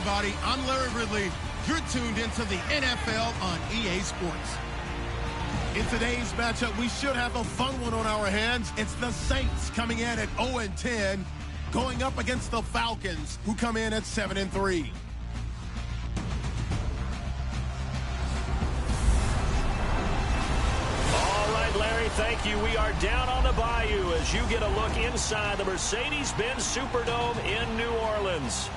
everybody. I'm Larry Ridley. You're tuned into the NFL on EA Sports. In today's matchup, we should have a fun one on our hands. It's the Saints coming in at 0-10, going up against the Falcons, who come in at 7-3. Larry, thank you. We are down on the bayou as you get a look inside the Mercedes-Benz Superdome in New Orleans.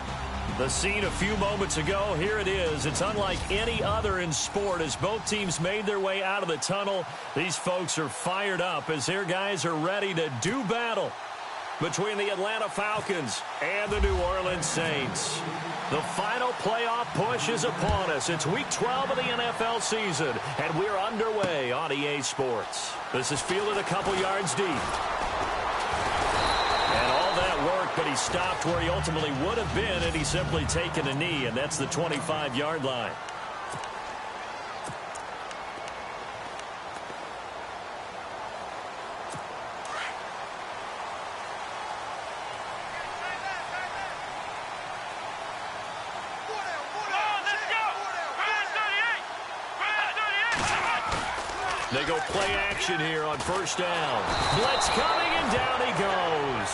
The scene a few moments ago, here it is. It's unlike any other in sport as both teams made their way out of the tunnel. These folks are fired up as their guys are ready to do battle between the Atlanta Falcons and the New Orleans Saints. The final playoff push is upon us. It's week 12 of the NFL season, and we're underway on EA Sports. This is fielded a couple yards deep. And all that work, but he stopped where he ultimately would have been had he simply taken a knee, and that's the 25-yard line. They go play action here on first down. Blitz coming, and down he goes.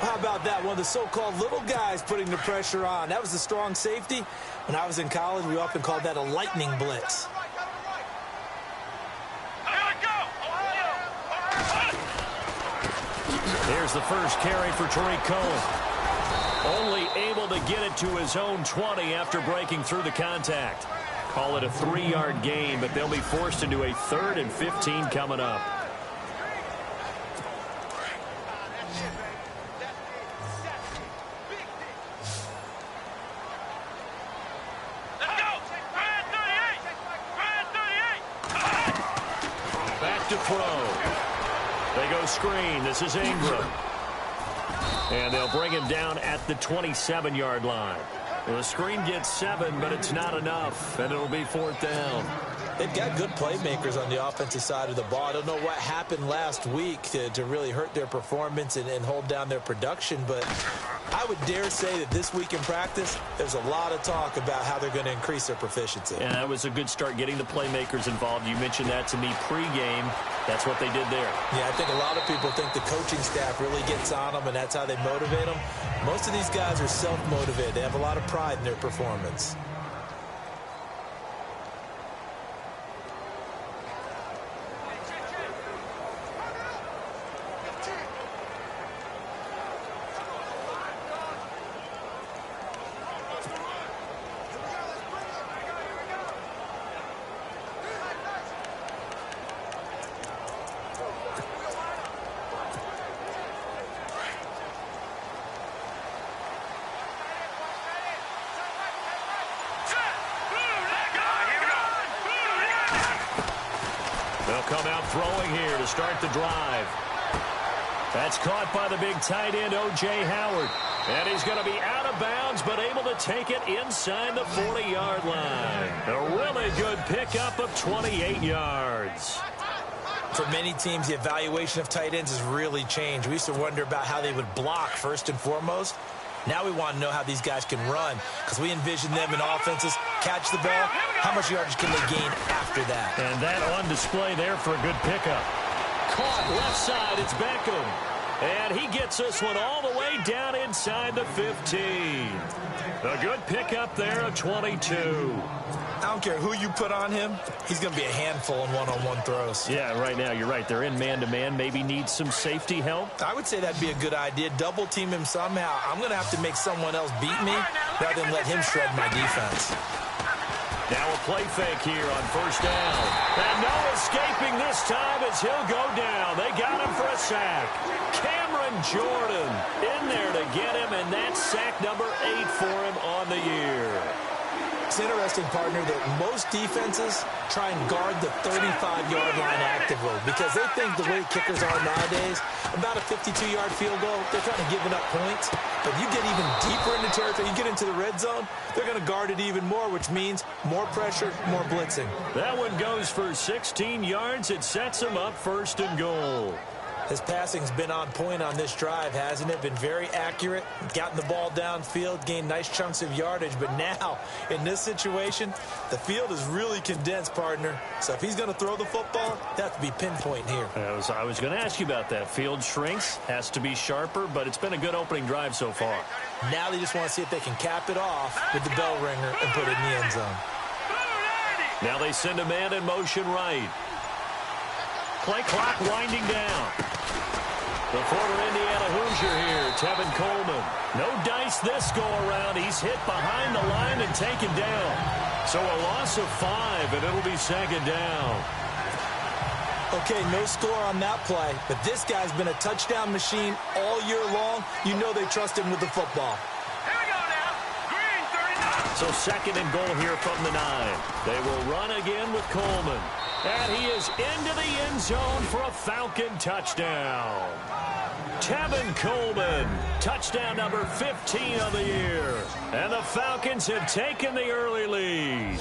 How about that? One of the so-called little guys putting the pressure on. That was a strong safety. When I was in college, we often called that a lightning blitz. Here's the first carry for Tariq Cohen. Only able to get it to his own 20 after breaking through the contact. Call it a 3-yard gain, but they'll be forced into a 3rd and 15 coming up. Back to throw. They go screen. This is Ingram. And they'll bring him down at the 27-yard line. Well, the screen gets 7, but it's not enough, and it'll be 4th down. They've got good playmakers on the offensive side of the ball. I don't know what happened last week to really hurt their performance and hold down their production, but I would dare say that this week in practice, there's a lot of talk about how they're going to increase their proficiency. And that was a good start getting the playmakers involved. You mentioned that to me pregame. That's what they did there. Yeah, I think a lot of people think the coaching staff really gets on them, and that's how they motivate them. Most of these guys are self-motivated. They have a lot of pride in their performance. Come out throwing here to start the drive. That's caught by the big tight end, O.J. Howard. And he's going to be out of bounds, but able to take it inside the 40-yard line. A really good pickup of 28 yards. For many teams, the evaluation of tight ends has really changed. We used to wonder about how they would block first and foremost. Now we want to know how these guys can run, because we envision them in offenses, catch the ball, how much yardage can they gain after that? And that on display there for a good pickup. Caught left side, it's Beckham. And he gets this one all the way down inside the 15. A good pickup there of 22. I don't care who you put on him, he's going to be a handful in one-on-one throws. Yeah, right now, you're right. They're in man-to-man. Maybe need some safety help. I would say that'd be a good idea. Double team him somehow. I'm going to have to make someone else beat me rather than let him shred my defense. Now a play fake here on first down. And no escaping this time as he'll go down. They got him for a sack. Cameron Jordan in there to get him, and that's sack number 8 for him on the year. It's interesting, partner, that most defenses try and guard the 35-yard line actively because they think the way kickers are nowadays, about a 52-yard field goal, they're kind of giving up points. But you get even deeper into territory, you get into the red zone, they're going to guard it even more, which means more pressure, more blitzing. That one goes for 16 yards. It sets them up 1st and goal. His passing's been on point on this drive, hasn't it? Been very accurate, gotten the ball downfield, gained nice chunks of yardage. But now, in this situation, the field is really condensed, partner. So if he's going to throw the football, it has to be pinpoint here. I was going to ask you about that. Field shrinks, has to be sharper, but it's been a good opening drive so far. Now they just want to see if they can cap it off with the bell ringer and put it in the end zone. Now they send a man in motion right. Play clock winding down. The former Indiana Hoosier here, Tevin Coleman. No dice this go-around. He's hit behind the line and taken down. So a loss of 5, and it'll be second down. Okay, no score on that play, but this guy's been a touchdown machine all year long. You know they trust him with the football. Here we go now. Green 39. So second and goal here from the 9. They will run again with Coleman. And he is into the end zone for a Falcon touchdown. Tevin Coleman, touchdown number 15 of the year. And the Falcons have taken the early lead.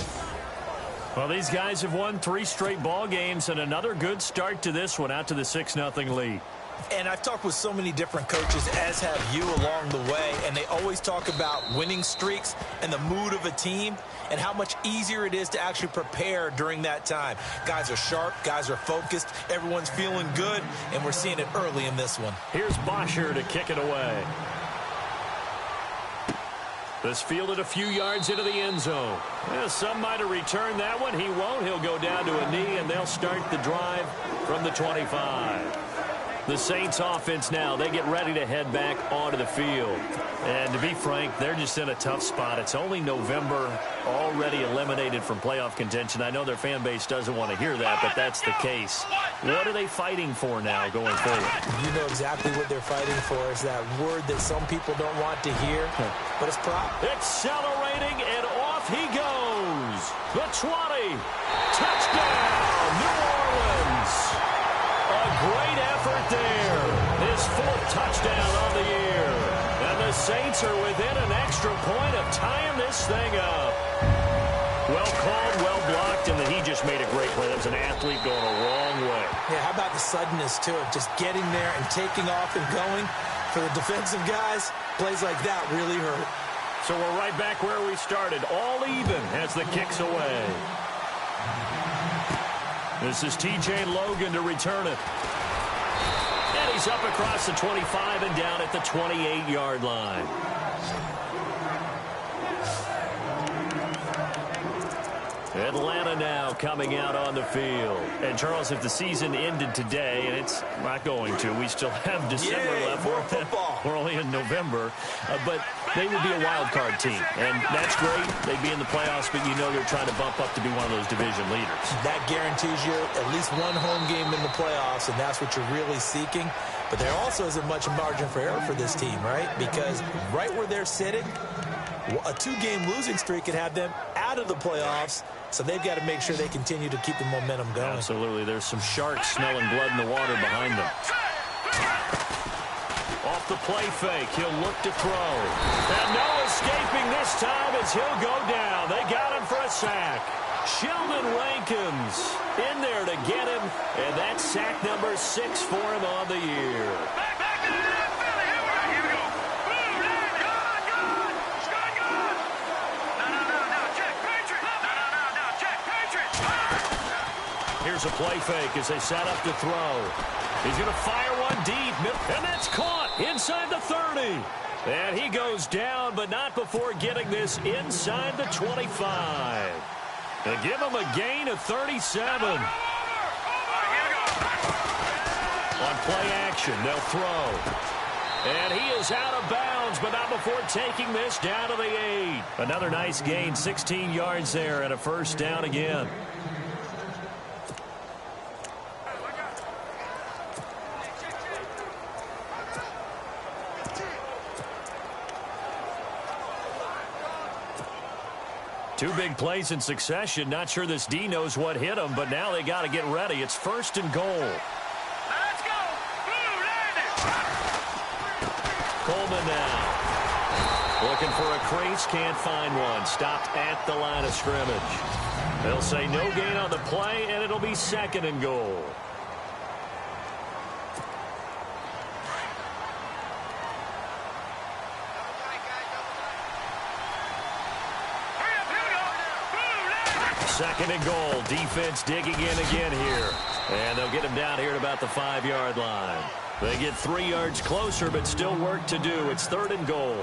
Well, these guys have won 3 straight ball games and another good start to this one out to the 6-0 lead. And I've talked with so many different coaches, as have you, along the way, and they always talk about winning streaks and the mood of a team and how much easier it is to actually prepare during that time. Guys are sharp, guys are focused, everyone's feeling good, and we're seeing it early in this one. Here's Bosher to kick it away. This fielded a few yards into the end zone. Yeah, some might have returned that one. He won't. He'll go down to a knee, and they'll start the drive from the 25. The Saints offense now, they get ready to head back onto the field. And to be frank, they're just in a tough spot. It's only November, already eliminated from playoff contention. I know their fan base doesn't want to hear that, but that's the case. What are they fighting for now going forward? You know exactly what they're fighting for. Is that word that some people don't want to hear, but it's prop. Accelerating, and off he goes. The 20. Touchdown, New Orleans. A great effort there. His 4th touchdown on the year. And the Saints are within an extra point of tying this thing up. Well called, well blocked, and then he just made a great play. That was an athlete going a long way. Yeah, how about the suddenness, too, of just getting there and taking off and going? For the defensive guys, plays like that really hurt. So we're right back where we started, all even as the kick's away. This is T.J. Logan to return it. And he's up across the 25 and down at the 28-yard line. Atlanta now coming out on the field. And, Charles, if the season ended today, and it's not going to, we still have December left. More football. We're only in November. But they would be a wild card team. And that's great. They'd be in the playoffs, but you know they're trying to bump up to be one of those division leaders. That guarantees you at least one home game in the playoffs, and that's what you're really seeking. But there also isn't much margin for error for this team, right? Because right where they're sitting, a 2-game losing streak could have them out of the playoffs. So they've got to make sure they continue to keep the momentum going. Absolutely. There's some sharks smelling blood in the water behind them. Off the play fake. He'll look to throw. And no escaping this time as he'll go down. They got him for a sack. Sheldon Rankins in there to get him. And that's sack number 6 for him on the year. Back to the Philly. Here we go. Blue, red, good. Sky good. No. Check, Patriots. No. Check, Patriots. Here's a play fake as they set up to throw. He's going to fire one deep. And that's caught inside the 30. And he goes down, but not before getting this inside the 25. They give him a gain of 37. On play action, they'll throw. And he is out of bounds, but not before taking this down to the 8. Another nice gain, 16 yards there, and a first down again. Two big plays in succession. Not sure this D knows what hit him, but now they got to get ready. It's 1st and goal. Let's go. Blue, red. Coleman now. Looking for a crease, can't find one. Stopped at the line of scrimmage. They'll say no gain on the play, and it'll be 2nd and goal. Second and goal. Defense digging in again here. And they'll get him down here at about the 5-yard line. They get 3 yards closer, but still work to do. It's third and goal.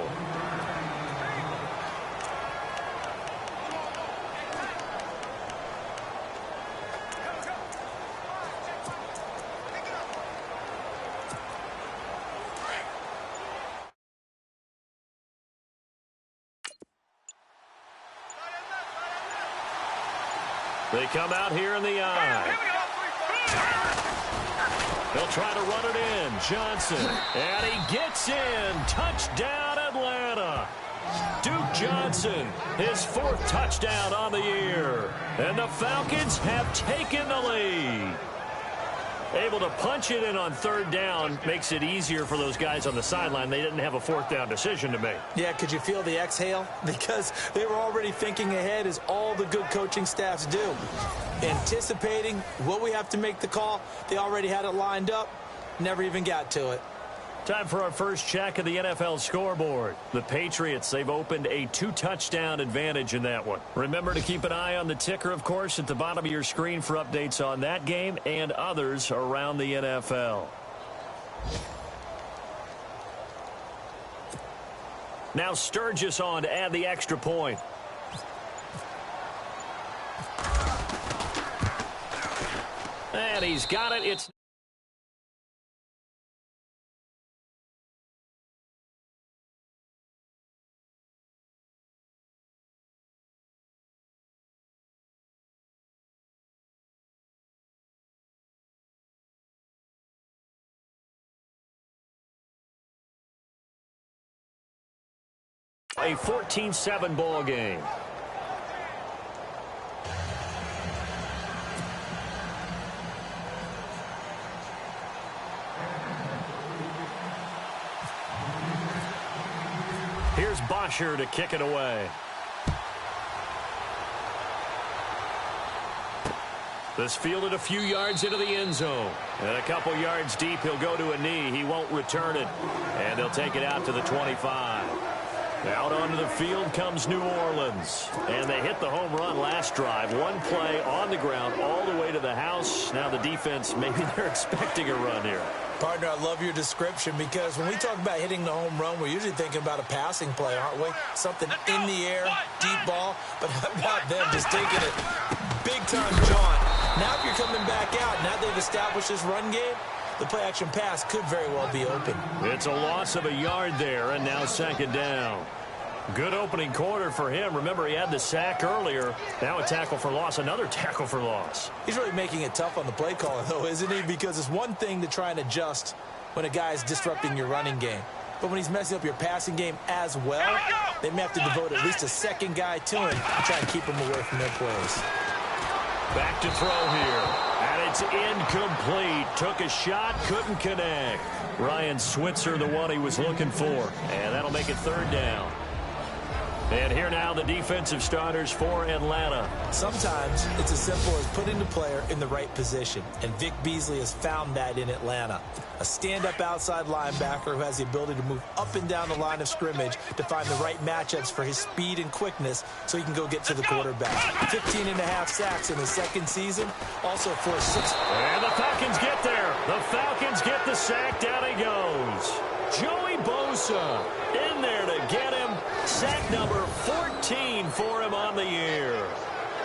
They come out here in the eye. They'll try to run it in. Johnson. And he gets in. Touchdown, Atlanta. Duke Johnson, his 4th touchdown on the year. And the Falcons have taken the lead. Able to punch it in on 3rd down makes it easier for those guys on the sideline. They didn't have a 4th down decision to make. Yeah, could you feel the exhale? Because they were already thinking ahead, as all the good coaching staffs do. Anticipating what we have to make the call. They already had it lined up. Never even got to it. Time for our first check of the NFL scoreboard. The Patriots, they've opened a 2-touchdown advantage in that one. Remember to keep an eye on the ticker, of course, at the bottom of your screen for updates on that game and others around the NFL. Now Sturgis on to add the extra point. And he's got it. It's a 14-7 ball game. Here's Bosher to kick it away. This fielded a few yards into the end zone. And a couple yards deep, he'll go to a knee. He won't return it. And they'll take it out to the 25. Out onto the field comes New Orleans. And they hit the home run last drive. One play on the ground all the way to the house. Now the defense, maybe they're expecting a run here. Partner, I love your description, because when we talk about hitting the home run, we're usually thinking about a passing play, aren't we? Something in the air, deep ball. But how about them just taking it big-time jaunt? Now if you're coming back out, now they've established this run game, the play-action pass could very well be open. It's a loss of a yard there, and now second down. Good opening quarter for him. Remember, he had the sack earlier. Now a tackle for loss, another tackle for loss. He's really making it tough on the play caller, though, isn't he? Because it's one thing to try and adjust when a guy is disrupting your running game. But when he's messing up your passing game as well, they may have to devote at least a second guy to him to try and keep him away from their plays. Back to throw here. And it's incomplete. Took a shot, couldn't connect. Ryan Switzer, the one he was looking for. And that'll make it third down. And here now the defensive starters for Atlanta. Sometimes it's as simple as putting the player in the right position. And Vic Beasley has found that in Atlanta. A stand-up outside linebacker who has the ability to move up and down the line of scrimmage to find the right matchups for his speed and quickness so he can go get to the quarterback. 15.5 sacks in his second season. Also for 6. And the Falcons get there. The Falcons get the sack. Down he goes. Joey Bosa in there to get him. Sack number 14 for him on the year.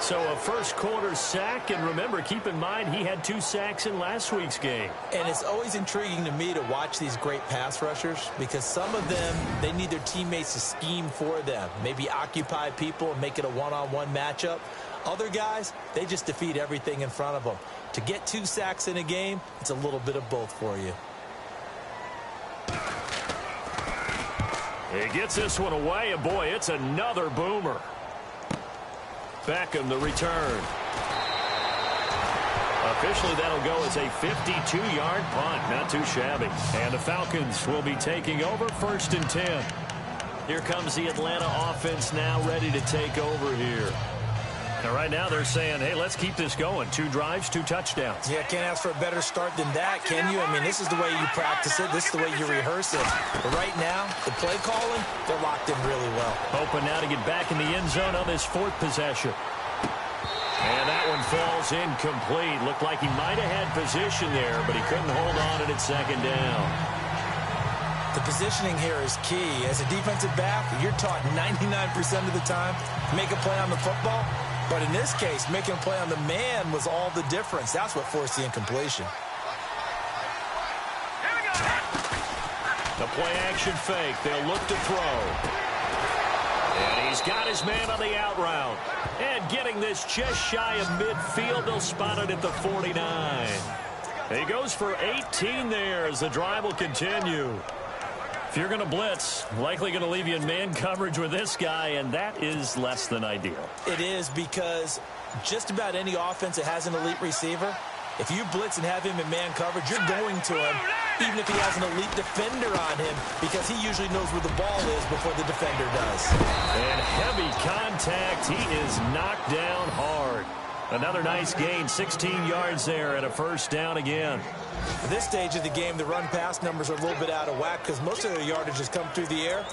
So a first quarter sack, and remember, keep in mind he had 2 sacks in last week's game. And it's always intriguing to me to watch these great pass rushers, because some of them, they need their teammates to scheme for them, maybe occupy people and make it a one-on-one matchup. Other guys, they just defeat everything in front of them. To get 2 sacks in a game, it's a little bit of both for you. He gets this one away, and boy, it's another boomer. Beckham, the return. Officially, that'll go as a 52-yard punt. Not too shabby. And the Falcons will be taking over, first and 10. Here comes the Atlanta offense now ready to take over here. Now, right now, they're saying, hey, let's keep this going. 2 drives, 2 touchdowns. Yeah, can't ask for a better start than that, can you? I mean, this is the way you practice it. This is the way you rehearse it. But right now, the play calling, they're locked in really well. Hoping now to get back in the end zone on this 4th possession. one falls incomplete. Looked like he might have had position there, but he couldn't hold on to it at second down. The positioning here is key. As a defensive back, you're taught 99% of the time to make a play on the football. But in this case, making a play on the man was all the difference. That's what forced the incompletion. The play-action fake. They'll look to throw. And he's got his man on the out route. And getting this just shy of midfield, they'll spot it at the 49. He goes for 18 there as the drive will continue. If you're going to blitz, likely going to leave you in man coverage with this guy, and that is less than ideal. It is, because just about any offense that has an elite receiver, if you blitz and have him in man coverage, you're going to him, even if he has an elite defender on him, because he usually knows where the ball is before the defender does. And heavy contact. He is knocked down hard. Another nice gain, 16 yards there, and a first down again. At this stage of the game, the run-pass numbers are a little bit out of whack because most of their yardage has come through the air.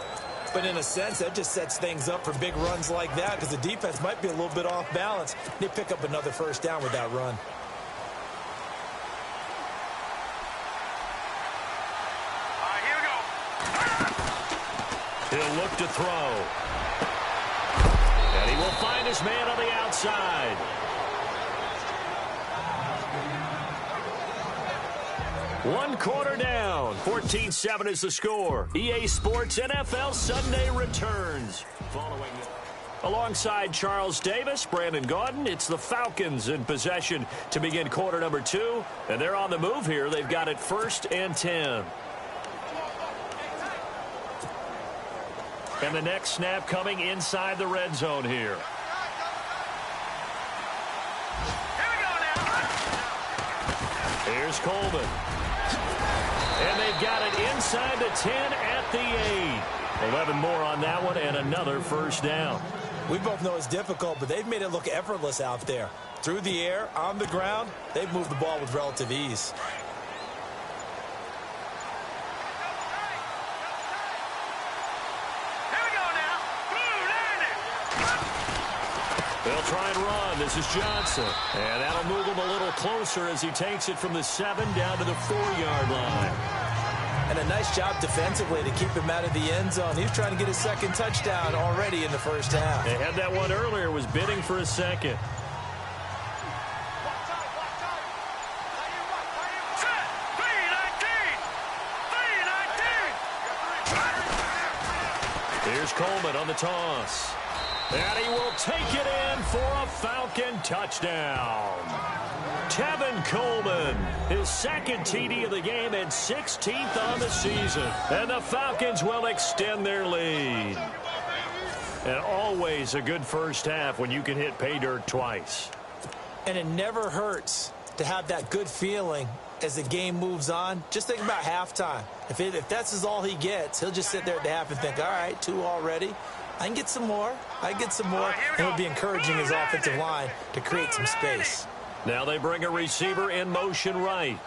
But in a sense, that just sets things up for big runs like that because the defense might be a little bit off balance. They pick up another first down with that run. All right, here we go. He'll look to throw. And he will find his man on the outside. One quarter down. 14-7 is the score. EA Sports NFL Sunday returns. Following alongside Charles Davis, Brandon Gaudin, it's the Falcons in possession to begin quarter number 2. And they're on the move here. They've got it 1st and 10. And the next snap coming inside the red zone here. Here's Coleman. And they've got it inside the 10 at the 8. 11 more on that one and another first down. We both know it's difficult, but they've made it look effortless out there. Through the air, on the ground, they've moved the ball with relative ease. They'll try and run. This is Johnson. And that'll move him a little closer as he takes it from the 7 down to the 4-yard line. And a nice job defensively to keep him out of the end zone. He was trying to get his second touchdown already in the first half. They had that one earlier, was bidding for a second. Here's Coleman on the toss. And he will take it in for a Falcon touchdown. Tevin Coleman, his second TD of the game and 16th on the season. And the Falcons will extend their lead. And always a good first half when you can hit pay dirt twice. And it never hurts to have that good feeling as the game moves on. Just think about halftime. If that's all he gets, he'll just sit there at the half and think, all right, 2 already. I can get some more. And he'll be encouraging his offensive line to create some space. Now they bring a receiver in motion right.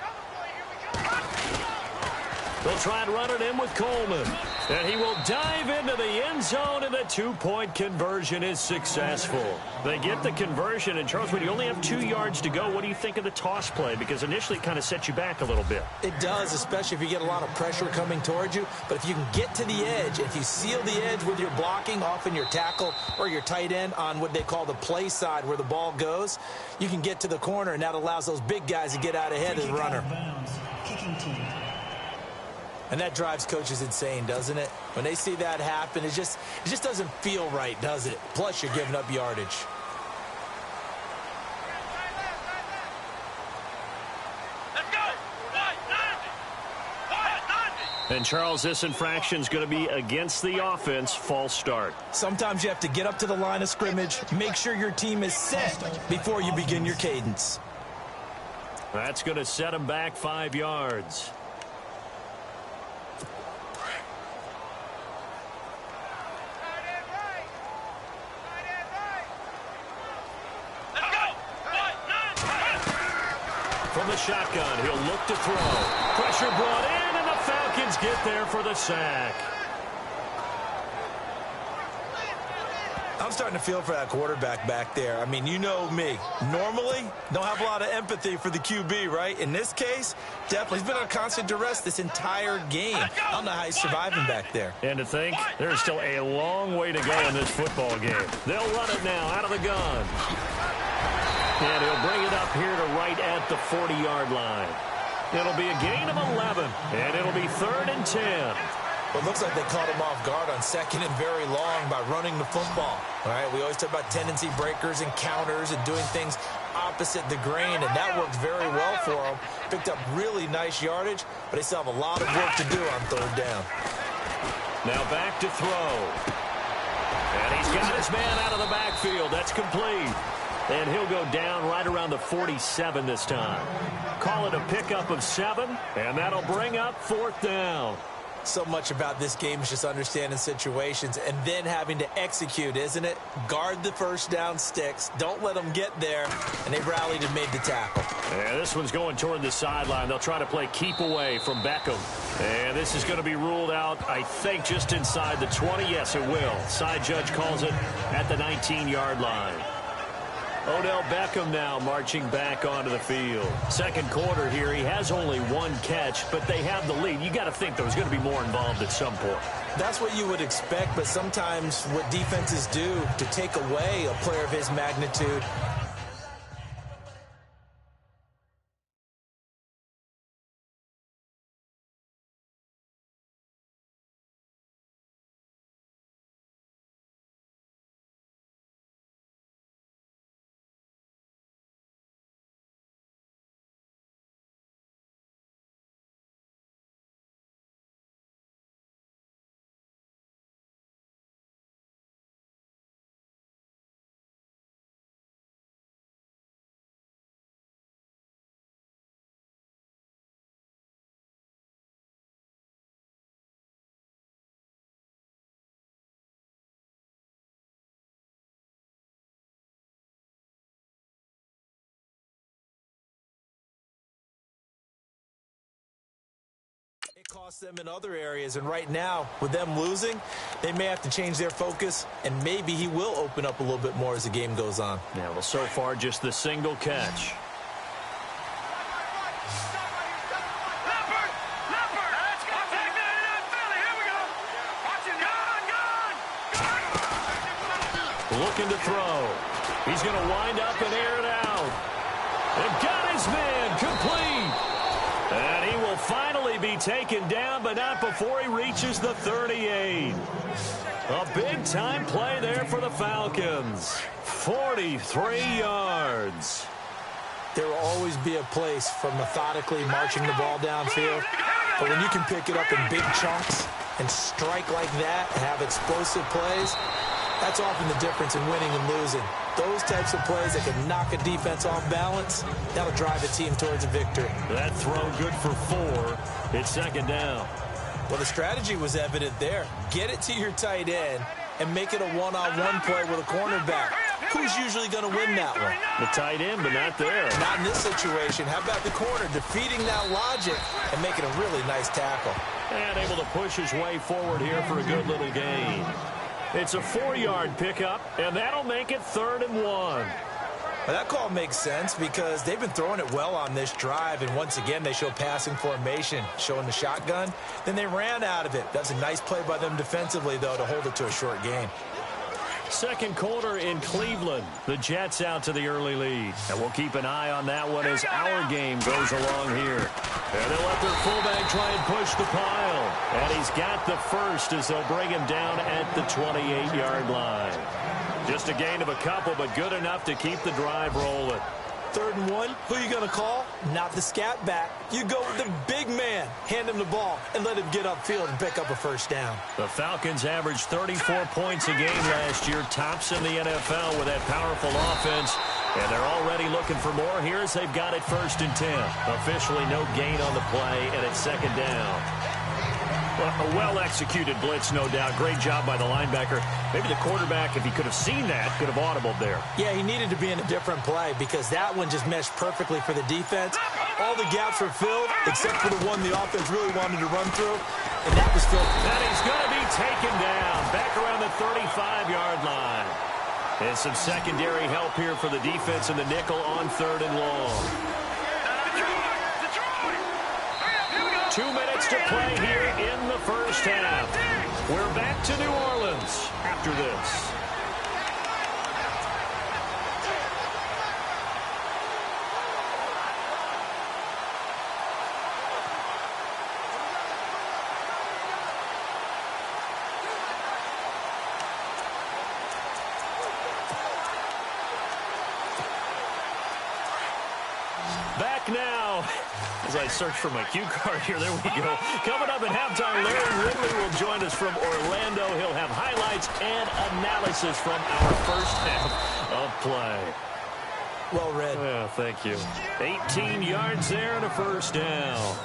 They'll try and run it in with Coleman. And he will dive into the end zone, and the 2-point conversion is successful. They get the conversion, and Charles, when you only have 2 yards to go, what do you think of the toss play? Because initially it kind of sets you back a little bit. It does, especially if you get a lot of pressure coming towards you. But if you can get to the edge, if you seal the edge with your blocking, often your tackle or your tight end on what they call the play side where the ball goes, you can get to the corner, and that allows those big guys to get out ahead of the runner. And that drives coaches insane, doesn't it? When they see that happen, it just doesn't feel right, does it? Plus, you're giving up yardage. Let's go! And, Charles, this infraction is going to be against the offense. False start. Sometimes you have to get up to the line of scrimmage, make sure your team is set before you begin your cadence. That's going to set them back 5 yards. From the shotgun, he'll look to throw. Pressure brought in, and the Falcons get there for the sack. I'm starting to feel for that quarterback back there. I mean, you know me. Normally, don't have a lot of empathy for the QB, right? In this case, definitely. He's been on constant duress this entire game. I don't know how he's surviving back there. And to think, there's still a long way to go in this football game. They'll run it now out of the gun. And he'll bring it up here to right at the 40-yard line. It'll be a gain of 11, and it'll be 3rd and 10. Well, it looks like they caught him off guard on 2nd and very long by running the football. All right, we always talk about tendency breakers and counters and doing things opposite the grain, and that worked very well for him. Picked up really nice yardage, but they still have a lot of work to do on 3rd down. Now back to throw. And he's got his man out of the backfield. That's complete. And he'll go down right around the 47 this time. Call it a pickup of 7, and that'll bring up 4th down. So much about this game is just understanding situations and then having to execute, isn't it? Guard the first down sticks. Don't let them get there. And they rallied and made the tackle. And this one's going toward the sideline. They'll try to play keep away from Beckham. And this is going to be ruled out, I think, just inside the 20. Yes, it will. Side judge calls it at the 19-yard line. Odell Beckham now marching back onto the field. Second quarter here, he has only 1 catch, but they have the lead. You got to think there's going to be more involved at some point. That's what you would expect, but sometimes what defenses do to take away a player of his magnitude. It costs them in other areas, and right now, with them losing, they may have to change their focus, and maybe he will open up a little bit more as the game goes on. Yeah, well, so far, just the single catch. Looking to throw. He's going to wind up and air it out. And got his man complete. And he will finally be taken down, but not before he reaches the 38. A big-time play there for the Falcons. 43 yards. There will always be a place for methodically marching the ball downfield. But when you can pick it up in big chunks and strike like that and have explosive plays, that's often the difference in winning and losing. Those types of plays that can knock a defense off balance, that'll drive a team towards a victory. That throw good for 4. It's 2nd down. Well, the strategy was evident there. Get it to your tight end and make it a one-on-one play with a cornerback. Who's usually going to win that one? The tight end, but not there. Not in this situation. How about the corner defeating that logic and making a really nice tackle? And able to push his way forward here for a good little gain. It's a 4-yard pickup, and that'll make it 3rd and 1. Well, that call makes sense because they've been throwing it well on this drive, and once again they show passing formation, showing the shotgun. Then they ran out of it. That's a nice play by them defensively, though, to hold it to a short gain. Second quarter in Cleveland. The Jets out to the early lead. And we'll keep an eye on that one as our game goes along here. And they'll let their fullback try and push the pile. And he's got the first as they'll bring him down at the 28-yard line. Just a gain of a couple, but good enough to keep the drive rolling. 3rd and 1, who are you going to call? Not the scat back. You go with the big man. Hand him the ball and let him get upfield and pick up a first down. The Falcons averaged 34 points a game last year, tops in the NFL with that powerful offense. And they're already looking for more here as they've got it 1st and 10. Officially no gain on the play, and it's 2nd down. A well-executed blitz, no doubt. Great job by the linebacker. Maybe the quarterback, if he could have seen that, could have audibled there. Yeah, he needed to be in a different play because that one just meshed perfectly for the defense. All the gaps were filled except for the one the offense really wanted to run through, and that was filled. And he's going to be taken down back around the 35-yard line. And some secondary help here for the defense in the nickel on 3rd and long. 2 minutes to play here in the first half. We're back to New Orleans after this. Back now, as I search for my cue card here, there we go. Coming up at halftime, Larry Ridley will join us from Orlando. He'll have highlights and analysis from our first half of play. Well read. Yeah, thank you. 18 yards there and a first down.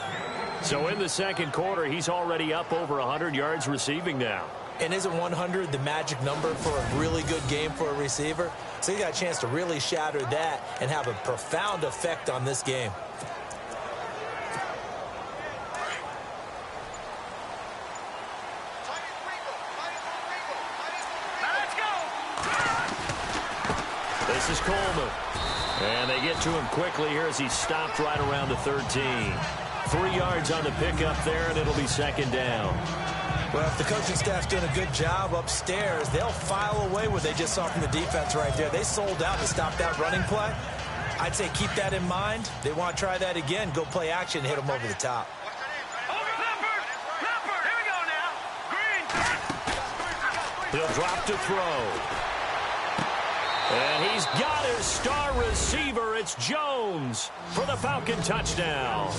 So in the second quarter, he's already up over 100 yards receiving now. And isn't 100 the magic number for a really good game for a receiver? So he got a chance to really shatter that and have a profound effect on this game. This is Coleman. And they get to him quickly here as he stopped right around the 13. 3 yards on the pickup there, and it'll be second down. Well, if the coaching staff's doing a good job upstairs, they'll file away what they just saw from the defense right there. They sold out to stop that running play. I'd say keep that in mind. They want to try that again. Go play action and hit them over the top. He'll drop to throw. And he's got his star receiver. It's Jones for the Falcon touchdown.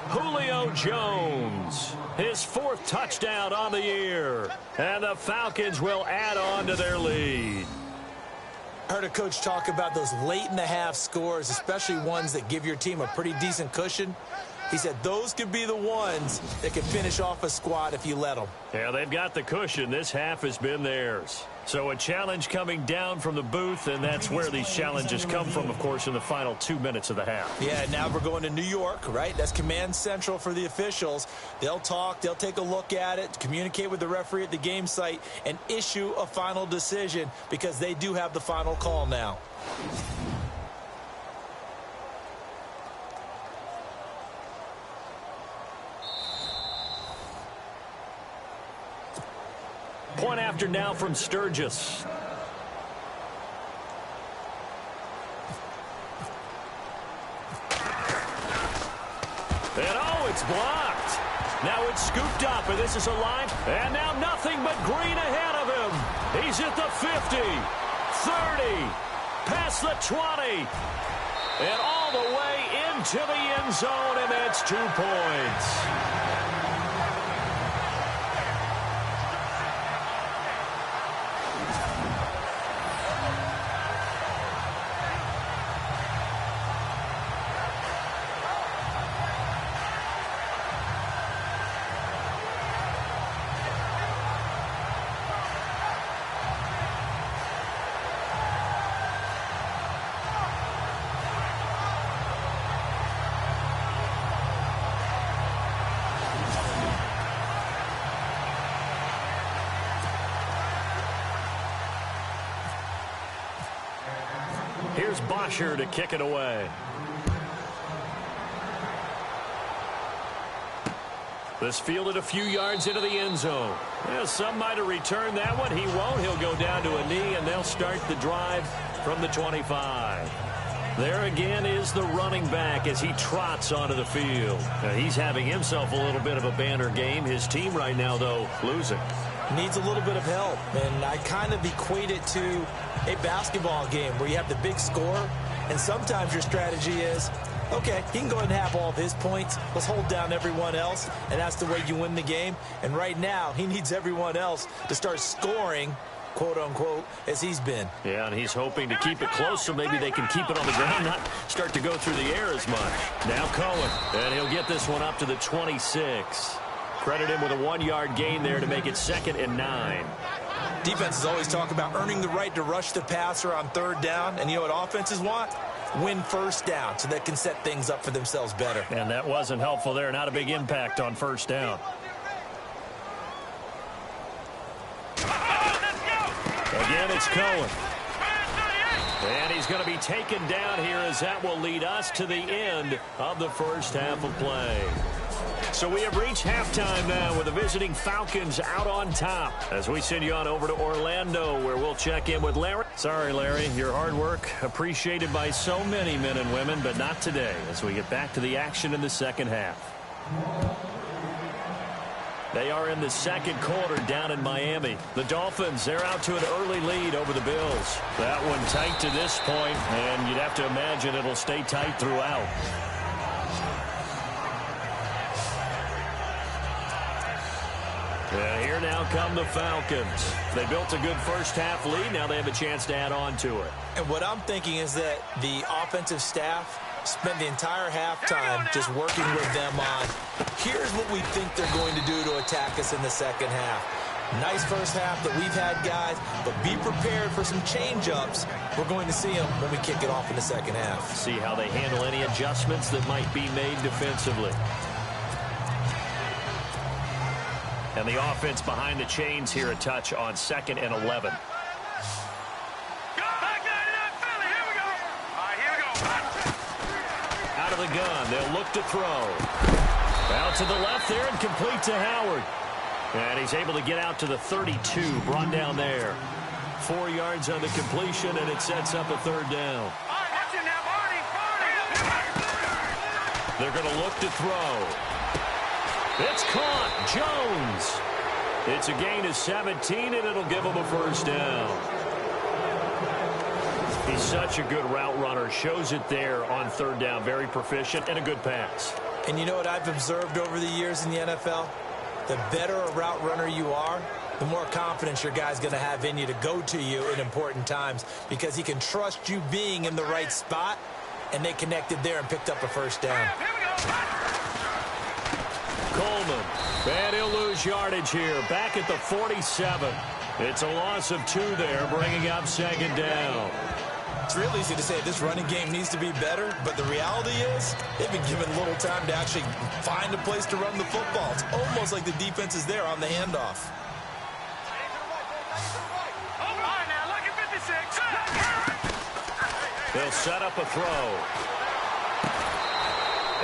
Julio Jones, his 4th touchdown on the year. And the Falcons will add on to their lead. I heard a coach talk about those late-in-the-half scores, especially ones that give your team a pretty decent cushion. He said those could be the ones that can finish off a squad if you let them. Yeah, they've got the cushion. This half has been theirs. So a challenge coming down from the booth, and that's where these challenges come from, of course, in the final 2 minutes of the half. Yeah, now we're going to New York, right? That's command central for the officials. They'll talk, they'll take a look at it, communicate with the referee at the game site, and issue a final decision because they do have the final call now. Point after now from Sturgis. And oh, it's blocked. Now it's scooped up, and this is a line. And now nothing but green ahead of him. He's at the 50, 30, past the 20, and all the way into the end zone, and that's 2 points. Here's Bosher to kick it away. This fielded a few yards into the end zone. Well, some might have returned that one. He won't. He'll go down to a knee, and they'll start the drive from the 25. There again is the running back as he trots onto the field. Now, he's having himself a little bit of a banner game. His team right now, though, losing. Needs a little bit of help, and I kind of equate it to a basketball game where you have the big score, and sometimes your strategy is, okay, he can go ahead and have all of his points. Let's hold down everyone else, and that's the way you win the game. And right now, he needs everyone else to start scoring, quote-unquote, as he's been. Yeah, and he's hoping to keep it close so maybe they can keep it on the ground, not start to go through the air as much. Now Cohen, and he'll get this one up to the 26. Credit him with a 1-yard gain there to make it 2nd and 9. Defenses always talk about earning the right to rush the passer on 3rd down, and you know what offenses want? Win 1st down so they can set things up for themselves better. And that wasn't helpful there. Not a big impact on 1st down. Again, it's Cohen. And he's going to be taken down here as that will lead us to the end of the first half of play. So we have reached halftime now with the visiting Falcons out on top as we send you on over to Orlando where we'll check in with Larry. Sorry, Larry, your hard work appreciated by so many men and women, but not today as we get back to the action in the second half. They are in the second quarter down in Miami. The Dolphins, they're out to an early lead over the Bills. That one tight to this point, and you'd have to imagine it'll stay tight throughout. And here now come the Falcons. They built a good first half lead. Now they have a chance to add on to it. And what I'm thinking is that the offensive staff spent the entire halftime just working with them on, here's what we think they're going to do to attack us in the second half. Nice first half that we've had, guys, but be prepared for some change-ups. We're going to see them when we kick it off in the second half. See how they handle any adjustments that might be made defensively. And the offense behind the chains here a touch on 2nd and 11. Out of the gun, they'll look to throw. Out to the left there and complete to Howard. And he's able to get out to the 32, brought down there. 4 yards on the completion, and it sets up a third down. They're going to look to throw. It's caught. Jones. It's a gain of 17, and it'll give him a first down. He's such a good route runner. Shows it there on third down. Very proficient and a good pass. And you know what I've observed over the years in the NFL? The better a route runner you are, the more confidence your guy's going to have in you to go to you in important times because he can trust you being in the right spot, and they connected there and picked up a first down. Coleman, and he'll lose yardage here. Back at the 47. It's a loss of 2 there, bringing up second down. It's real easy to say this running game needs to be better, but the reality is they've been given little time to actually find a place to run the football. It's almost like the defense is there on the handoff. They'll set up a throw.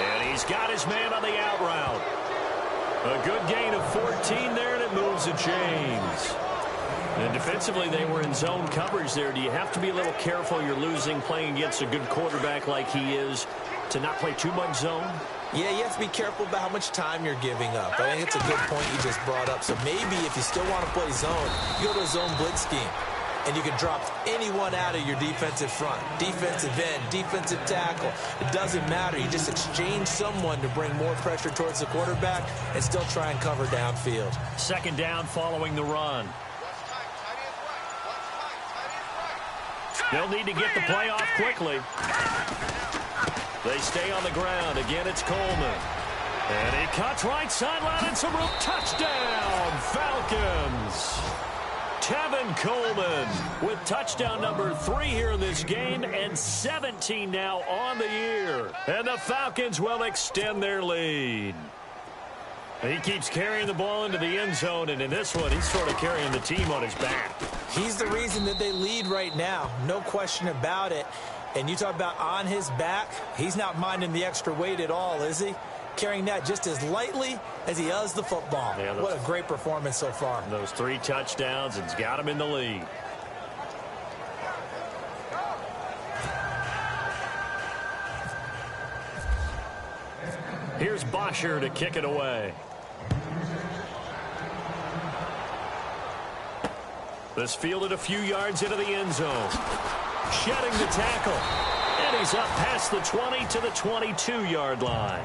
And he's got his man on the out route. A good gain of 14 there, and it moves the chains. And defensively, they were in zone coverage there. Do you have to be a little careful? You're losing playing against a good quarterback like he is to not play too much zone? Yeah, you have to be careful about how much time you're giving up. I think it's a good point you just brought up. So maybe if you still want to play zone, you go to a zone blitz scheme. And you can drop anyone out of your defensive front, defensive end, defensive tackle. It doesn't matter. You just exchange someone to bring more pressure towards the quarterback and still try and cover downfield. Second down following the run. They'll need to get the play off quickly. They stay on the ground. Again, it's Coleman. And he cuts right sideline and some room. Touchdown, Falcons. Tevin Coleman with touchdown number 3 here in this game and 17 now on the year. And the Falcons will extend their lead. He keeps carrying the ball into the end zone, and in this one, he's sort of carrying the team on his back. He's the reason that they lead right now, no question about it. And you talk about on his back, he's not minding the extra weight at all, is he? Carrying that just as lightly as he does the football. Yeah, what a great performance so far. Those 3 touchdowns, it's got him in the lead. Here's Bosher to kick it away. This fielded a few yards into the end zone. Shedding the tackle. And he's up past the 20 to the 22-yard line.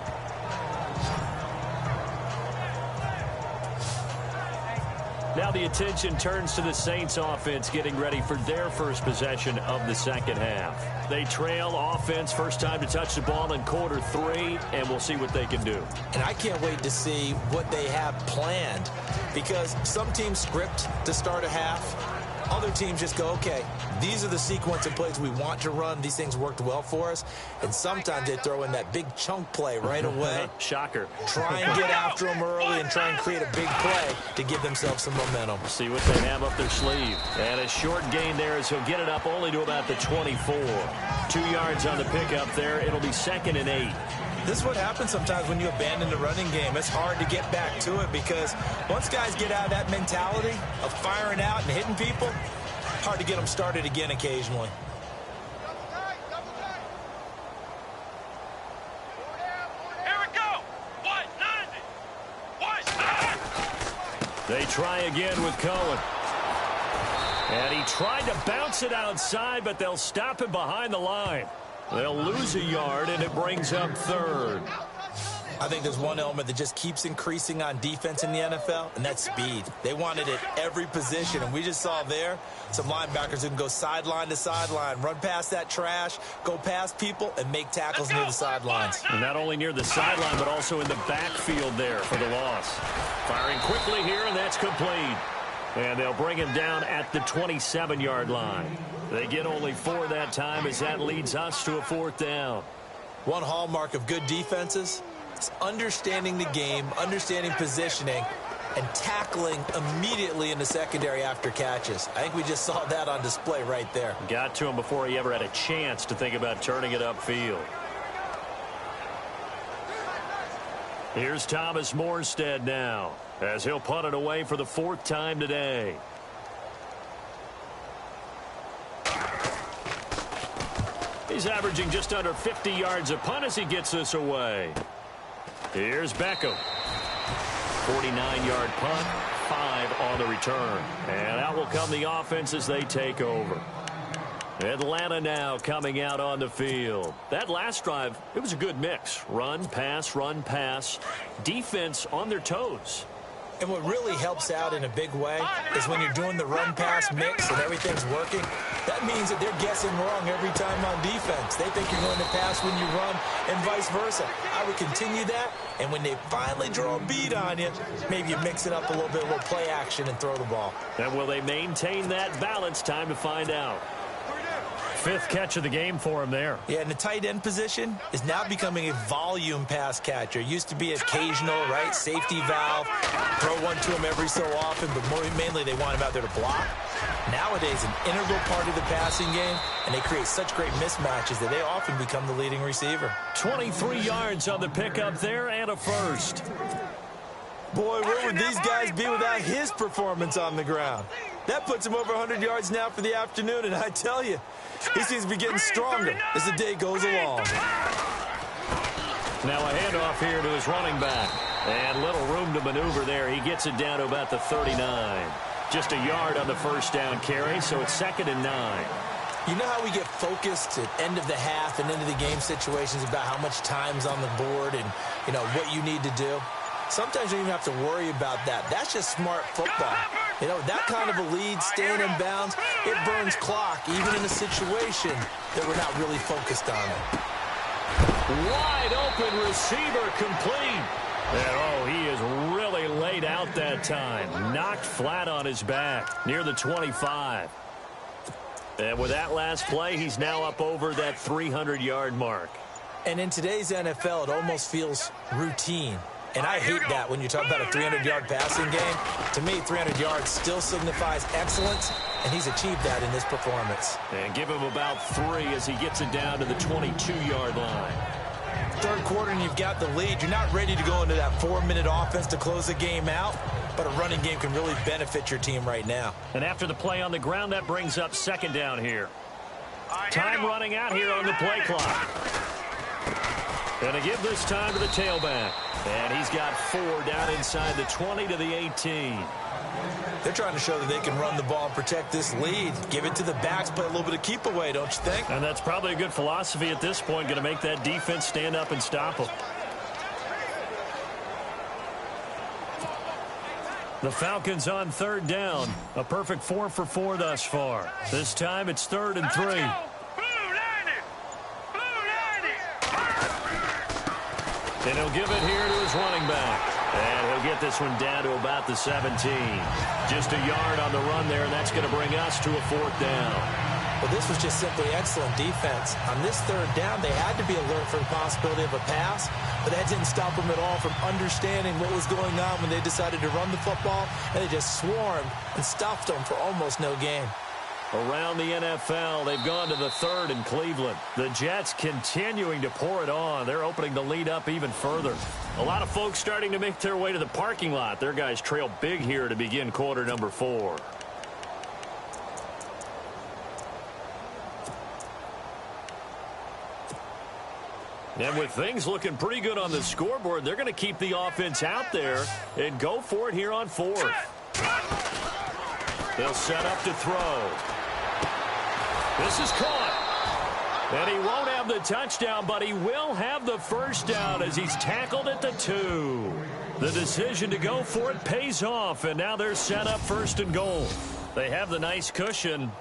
Now the attention turns to the Saints offense getting ready for their first possession of the second half. They trail offense, first time to touch the ball in quarter 3, and we'll see what they can do. And I can't wait to see what they have planned because some teams script to start a half. Other teams just go, okay, these are the sequence of plays we want to run. These things worked well for us. And sometimes they throw in that big chunk play right away. Shocker. Try and get after them early and try and create a big play to give themselves some momentum. See what they have up their sleeve. And a short gain there as he'll get it up only to about the 24. 2 yards on the pickup there. It'll be 2nd and 8. This is what happens sometimes when you abandon the running game. It's hard to get back to it because once guys get out of that mentality of firing out and hitting people, hard to get them started again occasionally. Here we go. What? 90. What? They try again with Cohen. And he tried to bounce it outside, but they'll stop him behind the line. They'll lose a yard, and it brings up 3rd. I think there's one element that just keeps increasing on defense in the NFL, and that's speed. They want it at every position, and we just saw there some linebackers who can go sideline to sideline, run past that trash, go past people, and make tackles near the sidelines. And not only near the sideline, but also in the backfield there for the loss. Firing quickly here, and that's complete. And they'll bring him down at the 27-yard line. They get only 4 that time as that leads us to a 4th down. One hallmark of good defenses is understanding the game, understanding positioning, and tackling immediately in the secondary after catches. I think we just saw that on display right there. Got to him before he ever had a chance to think about turning it upfield. Here's Thomas Morstead now, as he'll punt it away for the 4th time today. He's averaging just under 50 yards a punt as he gets this away. Here's Beckham. 49-yard punt, 5 on the return. And out will come the offense as they take over. Atlanta now coming out on the field. That last drive, it was a good mix. Run, pass, defense on their toes. And what really helps out in a big way is when you're doing the run-pass mix and everything's working, that means that they're guessing wrong every time on defense. They think you're going to pass when you run and vice versa. I would continue that, and when they finally draw a bead on you, maybe you mix it up a little bit, a little play action, and throw the ball. And will they maintain that balance? Time to find out. 5th catch of the game for him there. Yeah, and the tight end position is now becoming a volume pass catcher. It used to be occasional, right? Safety valve, throw one to him every so often, but mainly they want him out there to block. Nowadays, an integral part of the passing game, and they create such great mismatches that they often become the leading receiver. 23 yards on the pickup there and a 1st. Boy, where would these guys be without his performance on the ground? That puts him over 100 yards now for the afternoon, and I tell you, he seems to be getting stronger as the day goes along. Now a handoff here to his running back. And little room to maneuver there. He gets it down to about the 39. Just a yard on the 1st down carry, so it's 2nd and 9. You know how we get focused at end of the half and into the game situations about how much time's on the board and, you know, what you need to do? Sometimes you don't even have to worry about that. That's just smart football. You know, that kind of a lead, staying in bounds, it burns clock, even in a situation that we're not really focused on it. Wide open receiver complete. And, oh, he is really laid out that time. Knocked flat on his back near the 25. And with that last play, he's now up over that 300-yard mark. And in today's NFL, it almost feels routine. And I hate that when you talk about a 300-yard passing game. To me, 300 yards still signifies excellence, and he's achieved that in this performance. And give him about 3 as he gets it down to the 22-yard line. 3rd quarter, and you've got the lead. You're not ready to go into that 4-minute offense to close the game out, but a running game can really benefit your team right now. And after the play on the ground, that brings up 2nd down here. Time running out here on the play clock. Going to give this time to the tailback. And he's got 4 down inside the 20 to the 18. They're trying to show that they can run the ball and protect this lead. Give it to the backs, play a little bit of keep away, don't you think? And that's probably a good philosophy at this point, going to make that defense stand up and stop them. The Falcons on 3rd down. A perfect 4 for 4 thus far. This time it's 3rd and 3. And he'll give it here to his running back. And he'll get this one down to about the 17. Just a yard on the run there, and that's going to bring us to a 4th down. Well, this was just simply excellent defense. On this 3rd down, they had to be alert for the possibility of a pass, but that didn't stop them at all from understanding what was going on when they decided to run the football, and they just swarmed and stuffed them for almost no gain. Around the NFL, they've gone to the 3rd in Cleveland. The Jets continuing to pour it on. They're opening the lead up even further. A lot of folks starting to make their way to the parking lot. Their guys trail big here to begin quarter number 4. And with things looking pretty good on the scoreboard, they're going to keep the offense out there and go for it here on 4th. They'll set up to throw. This is caught. And he won't have the touchdown, but he will have the 1st down as he's tackled at the 2. The decision to go for it pays off, and now they're set up 1st and goal. They have the nice cushion.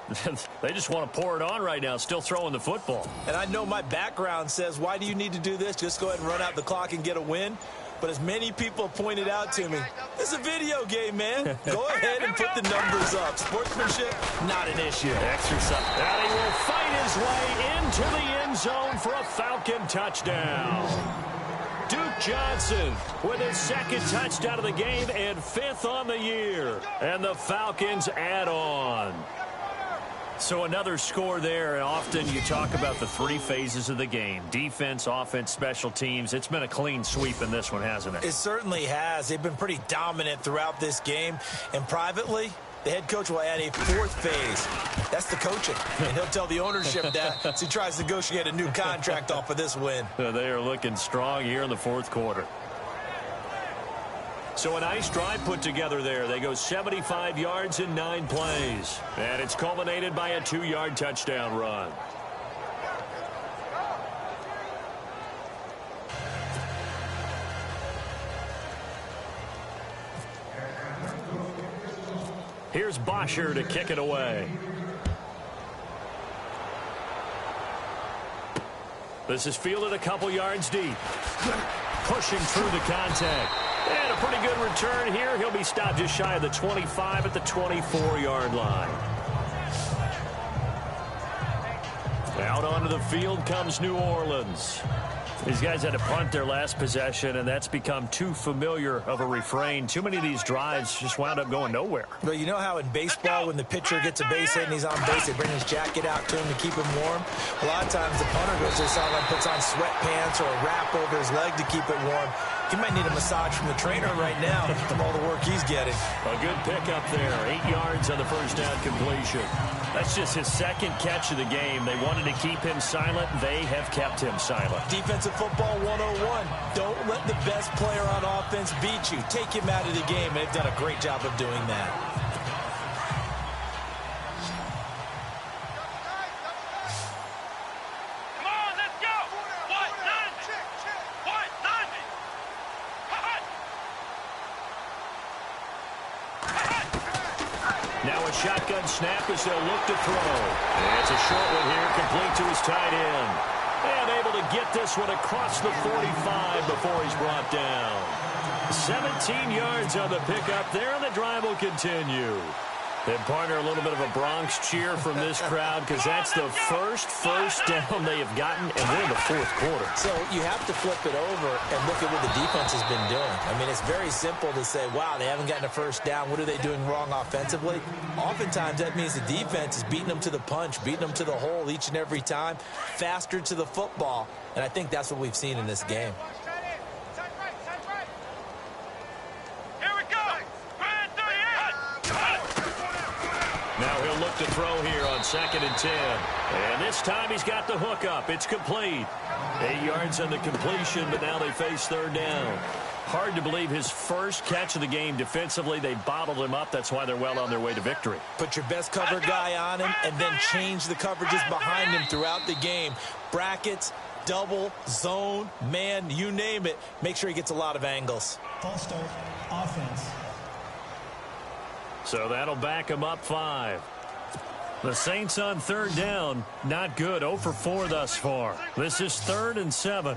They just want to pour it on right now, still throwing the football. And I know my background says, why do you need to do this? Just go ahead and run out the clock and get a win. But as many people pointed out to me, it's a video game, man. Go ahead and put the numbers up. Sportsmanship, not an issue. Exercise. And he will fight his way into the end zone for a Falcon touchdown. Duke Johnson with his 2nd touchdown of the game and 5th on the year. And the Falcons add on. So another score there, and often you talk about the 3 phases of the game. Defense, offense, special teams. It's been a clean sweep in this one, hasn't it? It certainly has. They've been pretty dominant throughout this game. And privately, the head coach will add a 4th phase. That's the coaching. And he'll tell the ownership that as he tries to negotiate a new contract off of this win. They are looking strong here in the 4th quarter. So a nice drive put together there. They go 75 yards in 9 plays. And it's culminated by a 2-yard touchdown run. Here's Bosher to kick it away. This is fielded a couple yards deep. Pushing through the contact. And a pretty good return here. He'll be stopped just shy of the 25 at the 24-yard line. Out onto the field comes New Orleans. These guys had to punt their last possession, and that's become too familiar of a refrain. Too many of these drives just wound up going nowhere. Well, you know how in baseball, when the pitcher gets a base hit and he's on base, they bring his jacket out to him to keep him warm? A lot of times the punter goes to the sideline, puts on sweatpants or a wrap over his leg to keep it warm. He might need a massage from the trainer right now from all the work he's getting. A good pickup there. 8 yards on the first down completion. That's just his 2nd catch of the game. They wanted to keep him silent. They have kept him silent. Defensive football 101. Don't let the best player on offense beat you. Take him out of the game. They've done a great job of doing that. Now a shotgun snap as they'll look to throw. And it's a short one here, complete to his tight end. And able to get this one across the 45 before he's brought down. 17 yards on the pickup there, and the drive will continue. And partner, a little bit of a Bronx cheer from this crowd because that's the first down they have gotten, and we're in the 4th quarter. So you have to flip it over and look at what the defense has been doing. I mean, it's very simple to say, wow, they haven't gotten a first down. What are they doing wrong offensively? Oftentimes, that means the defense is beating them to the punch, beating them to the hole each and every time, faster to the football. And I think that's what we've seen in this game. Now he'll look to throw here on 2nd and 10. And this time he's got the hook up. It's complete. 8 yards on the completion, but now they face 3rd down. Hard to believe his first catch of the game defensively. They bottled him up. That's why they're well on their way to victory. Put your best cover guy on him and then change the coverages behind him throughout the game. Brackets, double, zone, man, you name it. Make sure he gets a lot of angles. False start, offense. So that'll back him up 5. The Saints on 3rd down, not good. 0 for 4 thus far. This is 3rd and 7.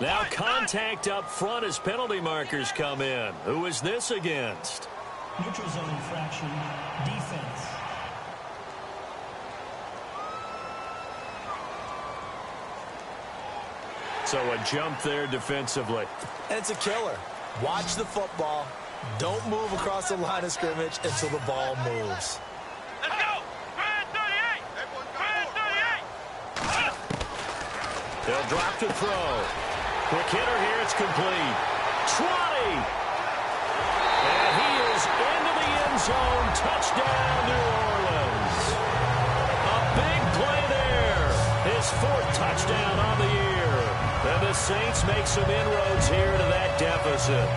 Now contact up front as penalty markers come in. Who is this against? Neutral zone infraction, defense. So a jump there defensively. And it's a killer. Watch the football. Don't move across the line of scrimmage until the ball moves. Let's go! Red 38! Red 38! They'll drop to throw. Quick hitter here. It's complete. 20. And he is into the end zone. Touchdown, New Orleans. A big play there. His 4th touchdown on the year. And the Saints make some inroads here to that deficit.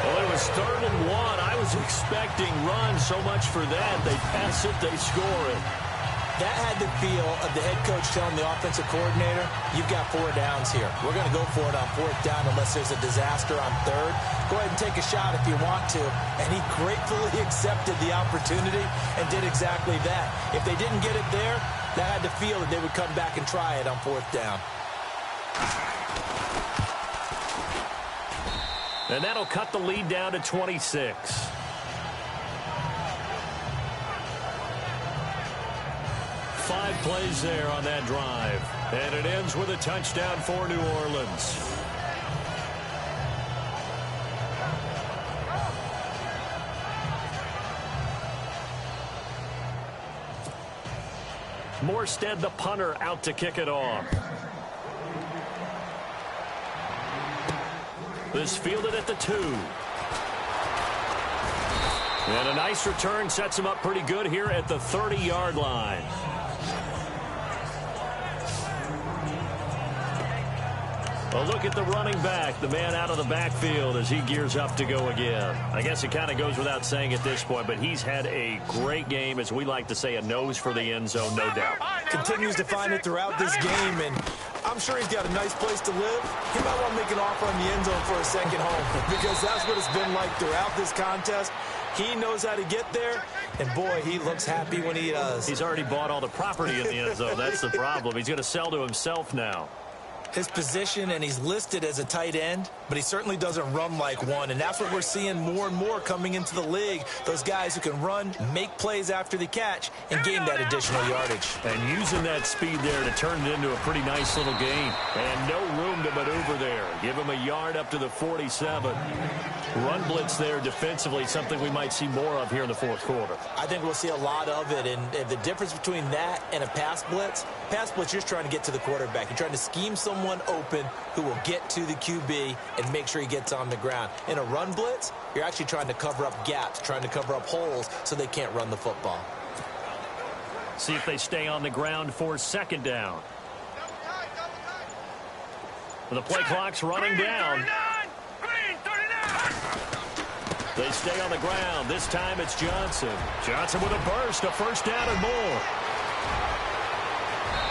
Well, it was 3rd and 1. I was expecting run, so much for that. They pass it, they score it. That had the feel of the head coach telling the offensive coordinator, you've got 4 downs here. We're going to go for it on 4th down unless there's a disaster on 3rd. Go ahead and take a shot if you want to. And he gratefully accepted the opportunity and did exactly that. If they didn't get it there, that had the feel that they would come back and try it on 4th down. And that'll cut the lead down to 26. 5 plays there on that drive. And it ends with a touchdown for New Orleans. Morstead, the punter, out to kick it off. This fielded at the 2. And a nice return sets him up pretty good here at the 30-yard line. A look at the running back, the man out of the backfield as he gears up to go again. I guess it kind of goes without saying at this point, but he's had a great game, as we like to say, a nose for the end zone, no doubt. Continues to find it throughout this game, and I'm sure he's got a nice place to live. He might want to make an offer on the end zone for a second home, because that's what it's been like throughout this contest. He knows how to get there, and boy, he looks happy when he does. He's already bought all the property in the end zone. That's the problem. He's going to sell to himself now. His position, and he's listed as a tight end, but he certainly doesn't run like one, and that's what we're seeing more and more coming into the league. Those guys who can run, make plays after the catch, and gain that additional yardage. And using that speed there to turn it into a pretty nice little game. And no room to maneuver there. Give him a yard up to the 47. Run blitz there defensively, something we might see more of here in the 4th quarter. I think we'll see a lot of it, and the difference between that and a pass blitz, you're just trying to get to the quarterback. You're trying to scheme someone open who will get to the QB and make sure he gets on the ground. In a run blitz, you're actually trying to cover up gaps, trying to cover up holes so they can't run the football. See if they stay on the ground for 2nd down. The play clock's running down. They stay on the ground. This time it's Johnson. Johnson with a burst, a 1st down and more.